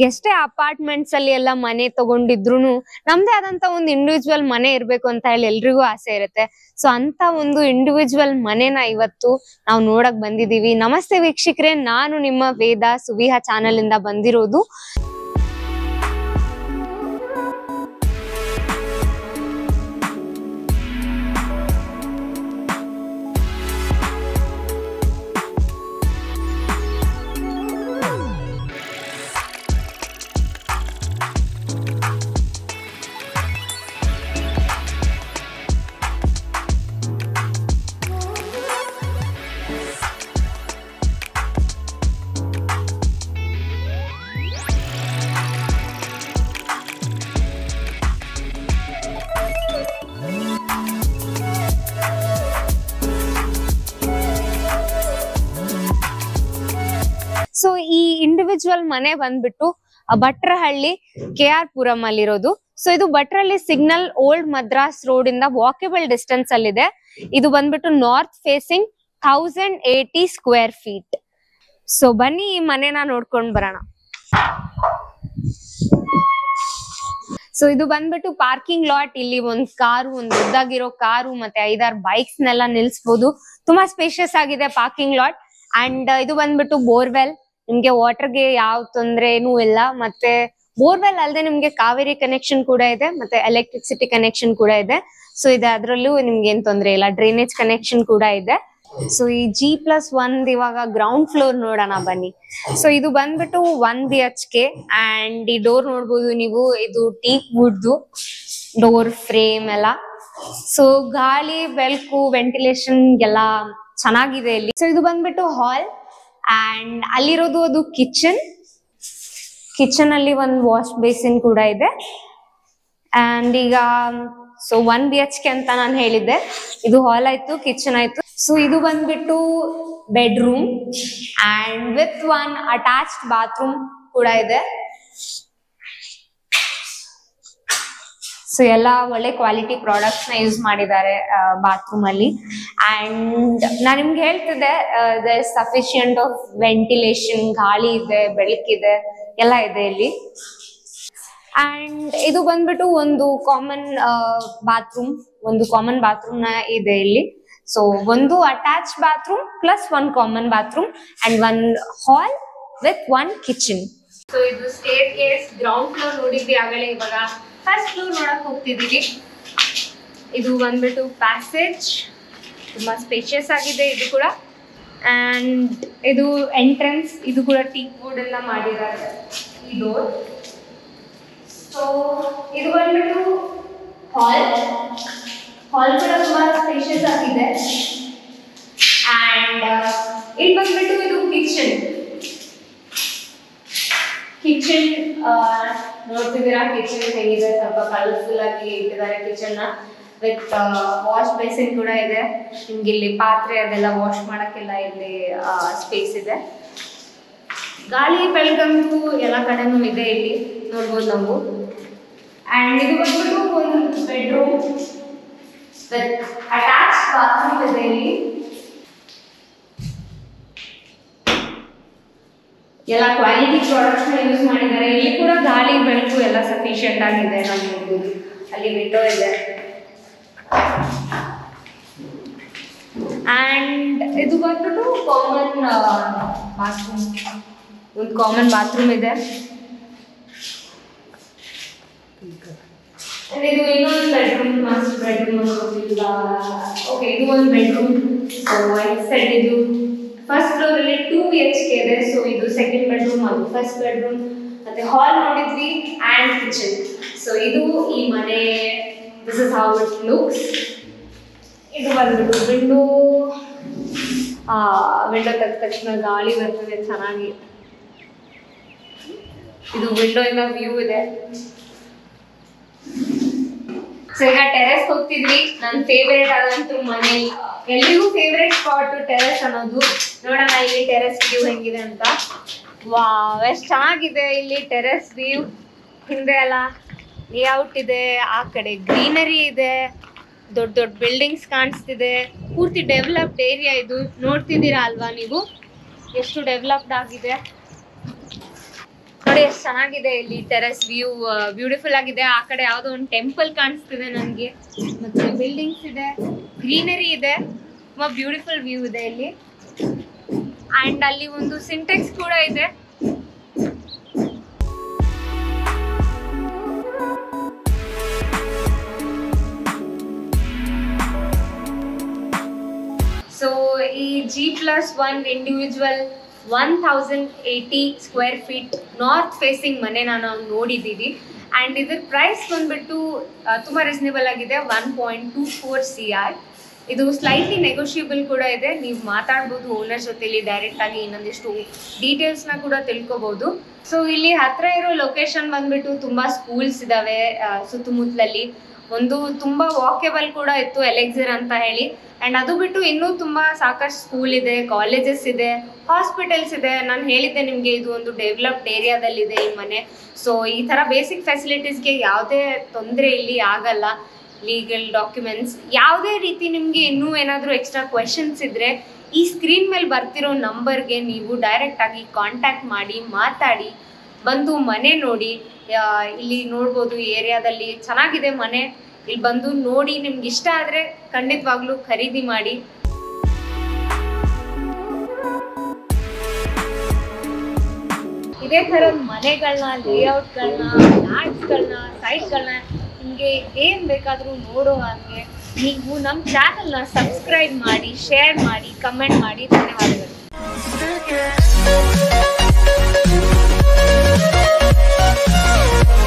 ಎಷ್ಟೇ ಅಪಾರ್ಟ್ಮೆಂಟ್ಸ್ ಅಲ್ಲಿ ಎಲ್ಲ ಮನೆ ತಗೊಂಡಿದ್ರು ನಮ್ದೇ ಆದಂತ ಒಂದು ಇಂಡಿವಿಜುವಲ್ ಮನೆ ಇರ್ಬೇಕು ಅಂತ ಹೇಳಿ ಎಲ್ರಿಗೂ ಆಸೆ ಇರುತ್ತೆ. ಸೊ ಅಂತ ಒಂದು ಇಂಡಿವಿಜುವಲ್ ಮನೆನ ಇವತ್ತು ನಾವು ನೋಡಕ್ ಬಂದಿದೀವಿ. ನಮಸ್ತೆ ವೀಕ್ಷಕರೇ, ನಾನು ನಿಮ್ಮ ವೇದ ಸುವಿಹಾ ಚಾನೆಲ್ ಇಂದ ಬಂದಿರೋದು. ಸೊ ಈ ಇಂಡಿವಿಜುವಲ್ ಮನೆ ಬಂದ್ಬಿಟ್ಟು ಭಟ್ರಹಳ್ಳಿ KR ಪುರಂ ಅಲ್ಲಿರೋದು. ಸೊ ಇದು ಭಟ್ರಹಳ್ಳಿ ಸಿಗ್ನಲ್ ಓಲ್ಡ್ ಮದ್ರಾಸ್ ರೋಡ್ ಇಂದ ವಾಕೇಬಲ್ ಡಿಸ್ಟೆನ್ಸ್ ಅಲ್ಲಿದೆ. ಇದು ಬಂದ್ಬಿಟ್ಟು north facing 1080 square feet. So ಬನ್ನಿ ಈ ಮನೆನ ನೋಡ್ಕೊಂಡ್ ಬರೋಣ. ಸೊ ಇದು ಬಂದ್ಬಿಟ್ಟು ಪಾರ್ಕಿಂಗ್ ಲಾಟ್. ಇಲ್ಲಿ ಒಂದ್ ಕಾರು, ಒಂದ್ ದೊಡ್ಡಾಗಿರೋ ಕಾರು ಮತ್ತೆ 5-6 ಬೈಕ್ಸ್ ನೆಲ್ಲ ನಿಲ್ಸ್ಬೋದು. ತುಂಬಾ ಸ್ಪೇಷಿಯಸ್ ಆಗಿದೆ ಪಾರ್ಕಿಂಗ್ ಲಾಟ್. ಅಂಡ್ ಇದು ಬಂದ್ಬಿಟ್ಟು ಬೋರ್ವೆಲ್. ನಿಮ್ಗೆ ವಾಟರ್ಗೆ ಯಾವ ತೊಂದ್ರೆನೂ ಇಲ್ಲ. ಮತ್ತೆ ಬೋರ್ವೆಲ್ ಅಲ್ಲದೆ ನಿಮ್ಗೆ ಕಾವೇರಿ ಕನೆಕ್ಷನ್ ಕೂಡ ಇದೆ, ಮತ್ತೆ ಎಲೆಕ್ಟ್ರಿಸಿಟಿ ಕನೆಕ್ಷನ್ ಕೂಡ ಇದೆ. ಸೊ ಇದೆ, ಅದ್ರಲ್ಲೂ ನಿಮ್ಗೆ ಏನ್ ತೊಂದ್ರೆ ಇಲ್ಲ. ಡ್ರೈನೇಜ್ ಕನೆಕ್ಷನ್ ಕೂಡ ಇದೆ. ಸೊ ಈ G+1 ಇವಾಗ ಗ್ರೌಂಡ್ ಫ್ಲೋರ್ ನೋಡೋಣ ಬನ್ನಿ. ಸೊ ಇದು ಬಂದ್ಬಿಟ್ಟು 1 BHK ಅಂಡ್ ಈ ಡೋರ್ ನೋಡ್ಬೋದು ನೀವು. ಇದು ಟೀಕ್ ವುಡ್ದು ಡೋರ್ ಫ್ರೇಮ್ ಎಲ್ಲ. ಸೊ ಗಾಳಿ, ಬೆಳಕು, ವೆಂಟಿಲೇಷನ್ ಎಲ್ಲ ಚೆನ್ನಾಗಿದೆ ಇಲ್ಲಿ. ಸೊ ಇದು ಬಂದ್ಬಿಟ್ಟು ಹಾಲ್ ಅಂಡ್ ಅಲ್ಲಿರೋದು ಅದು ಕಿಚನ್. ಕಿಚನ್ ಅಲ್ಲಿ ಒಂದು ವಾಶ್ ಬೇಸಿನ್ ಕೂಡ ಇದೆ. ಅಂಡ್ ಈಗ ಸೊ 1 BHK ಅಂತ ನಾನು ಹೇಳಿದ್ದೆ. ಇದು ಹಾಲ್ ಆಯ್ತು, ಕಿಚನ್ ಆಯ್ತು. ಸೊ ಇದು ಬಂದ್ಬಿಟ್ಟು bedroom and with 1 attached bathroom ಕೂಡ ಇದೆ. ಸೊ ಎಲ್ಲ ಒಳ್ಳೆ ಕ್ವಾಲಿಟಿ ಪ್ರಾಡಕ್ಟ್ಸ್ ನ ಯೂಸ್ ಮಾಡಿದ್ದಾರೆ ಬಾತ್ರೂಮ್ ಅಲ್ಲಿ. ಅಂಡ್ ನಾನು ನಿಮ್ಗೆ ಹೇಳ್ತಿದ್ದೆ, ಸಫಿಶಿಯಂಟ್ ಆಫ್ ವೆಂಟಿಲೇಷನ್, ಗಾಳಿ ಇದೆ, ಬೆಳಕಿದೆ, ಎಲ್ಲ ಇದೆ ಇಲ್ಲಿ. ಅಂಡ್ ಇದು ಬಂದ್ಬಿಟ್ಟು ಒಂದು ಕಾಮನ್ ಬಾತ್ರೂಮ್ ನ ಇದೆ ಇಲ್ಲಿ. ಸೊ ಒಂದು attach bathroom plus 1 common bathroom and 1 hall with 1 kitchen. So ಇದು ಸ್ಟೇರ್ ಕೇಸ್. ಗ್ರೌಂಡ್ ಫ್ಲೋರ್ ನೋಡಿದ್ವಿ ಆಗಲೇ. ಇವಾಗ ಫಸ್ಟ್ ಫ್ಲೋರ್ ನೋಡಕ್ ಹೋಗ್ತಿದೀವಿ. ಇದು ಬಂದ್ಬಿಟ್ಟು ಪ್ಯಾಸೇಜ್. ತುಂಬಾ ಸ್ಪೇಷಿಯಸ್ ಆಗಿದೆ ಇದು ಕೂಡ. ಅಂಡ್ ಇದು ಎಂಟ್ರೆನ್ಸ್. ಇದು ಕೂಡ ಟೀಕ್ ವುಡ್ ಇಂದ ಮಾಡಿದ್ದಾರೆ ಈ ಡೋರ್. ಸೊ ಇದು ಬಂದ್ಬಿಟ್ಟು ಹಾಲ್ ಕೂಡ ತುಂಬಾ ಸ್ಪೇಷಿಯಸ್ ಆಗಿದೆ. ಅಂಡ್ ಇಲ್ಲಿ ಬಂದ್ಬಿಟ್ಟು ಇದು ಕಿಚನ್ ನೋಡ್ತಿದ್ದೀರಾ. ಕಿಚನ್ ಹೇಗಿದೆ, ಸ್ವಲ್ಪ ಕಲರ್ಫುಲ್ ಆಗಿ ಇಟ್ಟಿದ್ದಾರೆ ಕಿಚನ್ ನ. ವಿತ್ ವಾಶ್ ಬೇಸಿನ್ ಕೂಡ ಇದೆ. ನಿಮ್ಗೆ ಇಲ್ಲಿ ಪಾತ್ರೆ ಅದೆಲ್ಲ ವಾಶ್ ಮಾಡಕ್ಕೆಲ್ಲ ಇಲ್ಲಿ ಸ್ಪೇಸ್ ಇದೆ. ಗಾಳಿ ಬೆಳಕಂತೂ ಎಲ್ಲ ಕಡೆನೂ ಇದೆ ಇಲ್ಲಿ, ನೋಡ್ಬೋದು ನಾವು. ಅಂಡ್ ಇದು ಬಂದ್ಬಿಟ್ಟು ಒಂದು ಬೆಡ್ರೂಮ್ ವಿತ್ ಅಟ್ಯಾಚ್ ಬಾತ್ರೂಮ್ ಇದೆ ಇಲ್ಲಿ. ಎಲ್ಲ ಕ್ವಾಲಿಟಿ ಪ್ರಾಡಕ್ಟ್ಸ್ ನ ಯೂಸ್ ಮಾಡಿದ್ದಾರೆ. ಇಲ್ಲಿ ಕೂಡ ಗಾಳಿ, ಬೆಳಕು ಎಲ್ಲ ಸಫಿಶಿಯಂಟ್ ಆಗಿದೆ. ನಾವು ನೋಡ್ಬೋದು ಅಲ್ಲಿ ವಿಂಡೋ ಇದೆ. ಅಂಡ್ ಇದು ಬಂದ್ಬಿಟ್ಟು ಒಂದು ಕಾಮನ್ ಬಾತ್ರೂಮ್ ಇದೆ. ಇದು ಇನ್ನೊಂದು ಬೆಡ್ರೂಮ್, ಮಾಸ್ಟರ್ ಬೆಡ್ರೂಮ್ ಅಂತ. ಓಕೆ, ಇದು ಒಂದು ಬೆಡ್ರೂಮ್. ಸೈಡ್ ಇದು ಫಸ್ಟ್ ಫ್ಲೋರ್ ಅಲ್ಲಿ 2 BHK ಇದೆ. ಸೊ ಇದು ಸೆಕೆಂಡ್ ಬೆಡ್ರೂಮ್, ಅದು ಫಸ್ಟ್ ಬೆಡ್ರೂಮ್. ಮತ್ತೆ ಹಾಲ್ ನೋಡಿದ್ವಿ ಅಂಡ್ ಕಿಚನ್. ಸೊ ಇದು ಈ ಮನೆ. This is how it looks. ಇದು ಬಂದ್ಬಿಟ್ಟು ವಿಂಡೋ ತೆಗೆದ ತಕ್ಷಣ ಗಾಳಿ ಬರ್ತದೆ ಚೆನ್ನಾಗಿ. ಇದು ವಿಂಡೋ ಇಂದ ವ್ಯೂ ಇದೆ. ಸೊ ಈಗ ಟೆರೆಸ್ ಹೋಗ್ತಿದ್ವಿ. ನನ್ನ ಫೇವರೇಟ್ ಆದಂತೂ ಮನೆ, ಎಲ್ರಿಗೂ ಫೇವರೇಟ್ ಸ್ಪಾಟ್ ಟೆರೆಸ್ ಅನ್ನೋದು. ನೋಡೋಣ ಇಲ್ಲಿ ಟೆರೆಸ್ ವ್ಯೂ ಹೆಂಗಿದೆ ಅಂತ. ವಾವ್, ಎಷ್ಟು ಚೆನ್ನಾಗಿದೆ ಇಲ್ಲಿ ಟೆರೆಸ್ ವ್ಯೂ. ಹಿಂದೆ ಎಲ್ಲ ಲೇಔಟ್ ಇದೆ, ಆ ಕಡೆ ಗ್ರೀನರಿ ಇದೆ, ದೊಡ್ಡ ದೊಡ್ಡ ಬಿಲ್ಡಿಂಗ್ಸ್ ಕಾಣಿಸ್ತಿದೆ. ಪೂರ್ತಿ ಡೆವಲಪ್ಡ್ ಏರಿಯಾ ಇದು. ನೋಡ್ತಿದ್ದೀರಾ ಅಲ್ವಾ ನೀವು ಎಷ್ಟು ಡೆವಲಪ್ಡ್ ಆಗಿದೆ. ನೋಡಿ ಎಷ್ಟು ಚೆನ್ನಾಗಿದೆ ಇಲ್ಲಿ ಟೆರೆಸ್ ವ್ಯೂ, ಬ್ಯೂಟಿಫುಲ್ ಆಗಿದೆ. ಆ ಕಡೆ ಯಾವ್ದೋ ಒಂದು ಟೆಂಪಲ್ ಕಾಣಿಸ್ತಿದೆ ನನ್ಗೆ, ಮತ್ತೆ ಬಿಲ್ಡಿಂಗ್ಸ್ ಇದೆ, ಗ್ರೀನರಿ ಇದೆ, ತುಂಬಾ ಬ್ಯೂಟಿಫುಲ್ ವ್ಯೂ ಇದೆ ಇಲ್ಲಿ. ಅಂಡ್ ಅಲ್ಲಿ ಒಂದು ಸಿಂಟೆಕ್ಸ್ ಕೂಡ ಇದೆ. ಸೊ ಈ G+1 individual 1080 square feet north facing ಮನೆನ ನಾವು ನೋಡಿದ್ದೀವಿ. ಆ್ಯಂಡ್ ಇದ್ರ ಪ್ರೈಸ್ ಬಂದ್ಬಿಟ್ಟು ತುಂಬ ರೀಸನೇಬಲ್ ಆಗಿದೆ, 1.24 CR. ಇದು ಸ್ಲೈಟ್ಲಿ ನೆಗೋಷಿಯಬಲ್ ಕೂಡ ಇದೆ. ನೀವು ಮಾತಾಡ್ಬೋದು ಓನರ್ ಜೊತೆಲಿ ಡೈರೆಕ್ಟ್ ಆಗಿ, ಇನ್ನೊಂದಿಷ್ಟು ಡೀಟೇಲ್ಸ್ನ ಕೂಡ ತಿಳ್ಕೊಬೋದು. ಸೊ ಇಲ್ಲಿ ಹತ್ರ ಇರೋ ಲೊಕೇಶನ್ ಬಂದ್ಬಿಟ್ಟು ತುಂಬ ಸ್ಕೂಲ್ಸ್ ಇದ್ದಾವೆ ಸುತ್ತಮುತ್ತಲಲ್ಲಿ. ಒಂದು ತುಂಬ ವಾಕೇಬಲ್ ಕೂಡ ಇತ್ತು, ಎಲೆಕ್ಸರ್ ಅಂತ ಹೇಳಿ. ಆ್ಯಂಡ್ ಅದು ಬಿಟ್ಟು ಇನ್ನೂ ತುಂಬ ಸಾಕಷ್ಟು ಸ್ಕೂಲ್ ಇದೆ, ಕಾಲೇಜಸ್ ಇದೆ, ಹಾಸ್ಪಿಟಲ್ಸ್ ಇದೆ. ನಾನು ಹೇಳಿದ್ದೆ ನಿಮಗೆ ಇದು ಒಂದು ಡೆವಲಪ್ಡ್ ಏರಿಯಾದಲ್ಲಿದೆ ಈ ಮನೆ. ಸೊ ಈ ಥರ ಬೇಸಿಕ್ ಫೆಸಿಲಿಟೀಸ್ಗೆ ಯಾವುದೇ ತೊಂದರೆ ಇಲ್ಲಿ ಆಗಲ್ಲ. ಲೀಗಲ್ ಡಾಕ್ಯುಮೆಂಟ್ಸ್ ಯಾವುದೇ ರೀತಿ ನಿಮಗೆ ಇನ್ನೂ ಏನಾದರೂ ಎಕ್ಸ್ಟ್ರಾ ಕ್ವೆಶನ್ಸ್ ಇದ್ದರೆ ಈ ಸ್ಕ್ರೀನ್ ಮೇಲೆ ಬರ್ತಿರೋ ನಂಬರ್ಗೆ ನೀವು ಡೈರೆಕ್ಟಾಗಿ ಕಾಂಟ್ಯಾಕ್ಟ್ ಮಾಡಿ, ಮಾತಾಡಿ, ಬಂದು ಮನೆ ನೋಡಿ. ಇಲ್ಲಿ ನೋಡ್ಬೋದು ಏರಿಯಾದಲ್ಲಿ ಚೆನ್ನಾಗಿದೆ ಮನೆ. ಇಲ್ಲಿ ಬಂದು ನೋಡಿ, ನಿಮ್ಗೆ ಇಷ್ಟ ಆದರೆ ಖಂಡಿತವಾಗ್ಲೂ ಖರೀದಿ ಮಾಡಿ. ಇದೇ ಥರದ ಮನೆಗಳನ್ನ, ಲೇಔಟ್ಗಳನ್ನ, ಫ್ಲಾಟ್ಸ್ಗಳನ್ನ, ಸೈಟ್ಗಳನ್ನ ನಿಮಗೆ ಏನು ಬೇಕಾದರೂ ನೋಡೋ ಹಾಗೆ ನೀವು ನಮ್ಮ ಚಾನಲ್ನ ಸಬ್ಸ್ಕ್ರೈಬ್ ಮಾಡಿ, ಶೇರ್ ಮಾಡಿ, ಕಮೆಂಟ್ ಮಾಡಿ. ಧನ್ಯವಾದಗಳು.